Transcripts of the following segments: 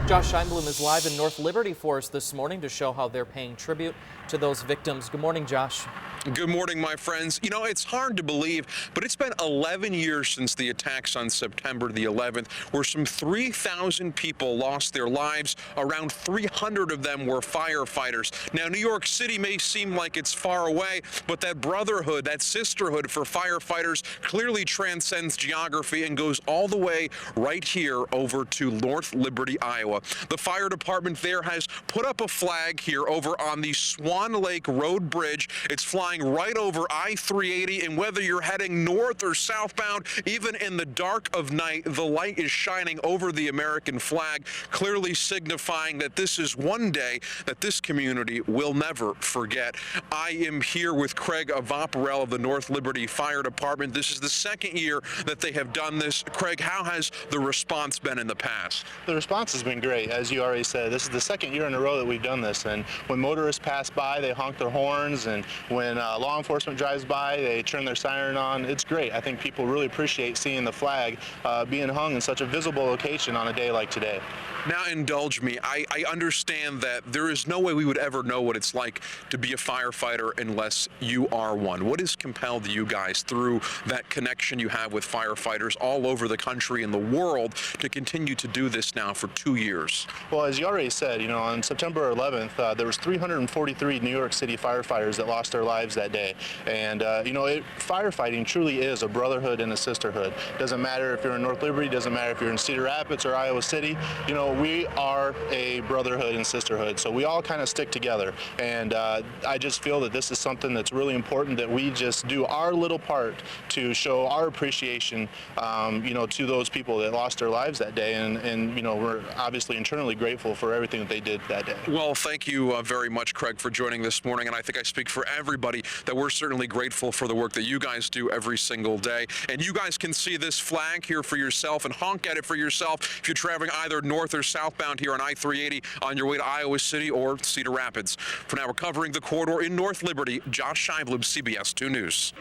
Josh Scheinblum is live in North Liberty for us this morning to show how they're paying tribute to those victims. Good morning, Josh. Good morning, my friends. You know, it's hard to believe, but it's been 11 years since the attacks on September the 11th, where some 3,000 people lost their lives. Around 300 of them were firefighters. Now, New York City may seem like it's far away, but that brotherhood, that sisterhood for firefighters clearly transcends geography and goes all the way right here over to North Liberty, Iowa. The fire department there has put up a flag here over on the Swan Lake Road Bridge. It's flying right over I-380, and whether you're heading north or southbound, even in the dark of night, the light is shining over the American flag, clearly signifying that this is one day that this community will never forget. I am here with Craig Avaparel of the North Liberty Fire Department. This is the second year that they have done this. Craig, how has the response been in the past? The response has been great. As you already said, this is the second year in a row that we've done this, and when motorists pass by, they honk their horns, and when law enforcement drives by, they turn their siren on. It's great. I think people really appreciate seeing the flag being hung in such a visible location on a day like today. Now, indulge me. I understand that there is no way we would ever know what it's like to be a firefighter unless you are one. What has compelled you guys, through that connection you have with firefighters all over the country and the world, to continue to do this now for 2 years? Well, as you already said, you know, on September 11th, there was 343 New York City firefighters that lost their lives that day. And, you know, firefighting truly is a brotherhood and a sisterhood. Doesn't matter if you're in North Liberty, doesn't matter if you're in Cedar Rapids or Iowa City. You know, we are a brotherhood and sisterhood, so we all kind of stick together. And I just feel that this is something that's really important, that we just do our little part to show our appreciation, you know, to those people that lost their lives that day. And you know, we're obviously internally grateful for everything that they did that day. Well, thank you very much, Craig, for joining this morning. And I think I speak for everybody that we're certainly grateful for the work that you guys do every single day. And you guys can see this flag here for yourself and honk at it for yourself if you're traveling either north or southbound here on I-380 on your way to Iowa City or Cedar Rapids. For now, we're covering the corridor in North Liberty. Josh Scheinblum, CBS 2 News.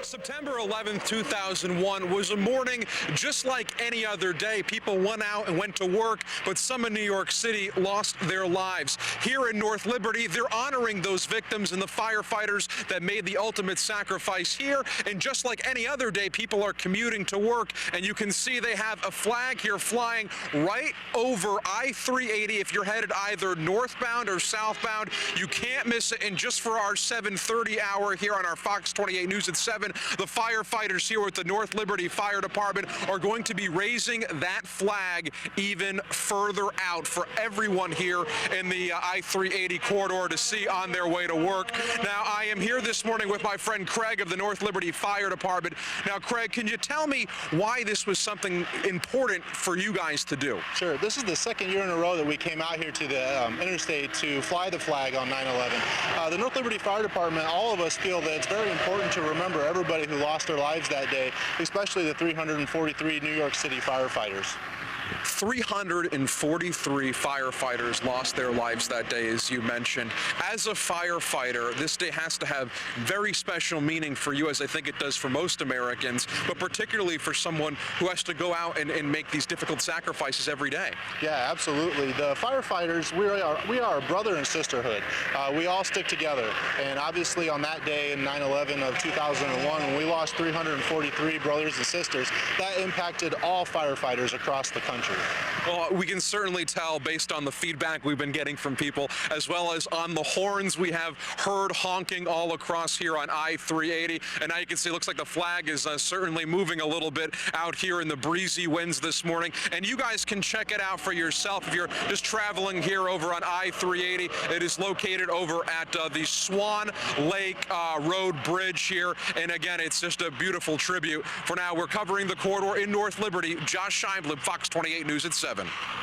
September 11th, 2001 was a morning just like any other day. People went out and went to work, but some in New York City lost their lives. Here in North Liberty, they're honoring those victims and the firefighters that made the ultimate sacrifice here. And just like any other day, people are commuting to work, and you can see they have a flag here flying right over I-380. If you're headed either northbound or southbound, you can't miss it. And just for our 7:30 hour here on our Fox 28 News at 7, the firefighters here with the North Liberty Fire Department are going to be raising that flag even further out for everyone here in the I-380 corridor to see on their way to work. Now, I am here this morning with my friend Craig of the North Liberty Fire Department. Now, Craig, can you tell me why this was something important for you guys to do? Sure. This is the second year in a row that we came out here to the interstate to fly the flag on 9/11. The North Liberty Fire Department, all of us feel that it's very important to remember everybody who lost their lives that day, especially the 343 New York City firefighters. 343 firefighters lost their lives that day, as you mentioned. As a firefighter, this day has to have very special meaning for you, as I think it does for most Americans, but particularly for someone who has to go out and make these difficult sacrifices every day. Yeah, absolutely. The firefighters, we are a brother and sisterhood. We all stick together. And obviously on that day in 9/11 of 2001, when we lost 343 brothers and sisters, that impacted all firefighters across the country. Well, we can certainly tell based on the feedback we've been getting from people, as well as on the horns we have heard honking all across here on I-380. And now you can see it looks like the flag is certainly moving a little bit out here in the breezy winds this morning. And you guys can check it out for yourself if you're just traveling here over on I-380. It is located over at the Swan Lake Road Bridge here. And again, it's just a beautiful tribute. For now, we're covering the corridor in North Liberty. Josh Scheinblum, Fox 28 News at 7.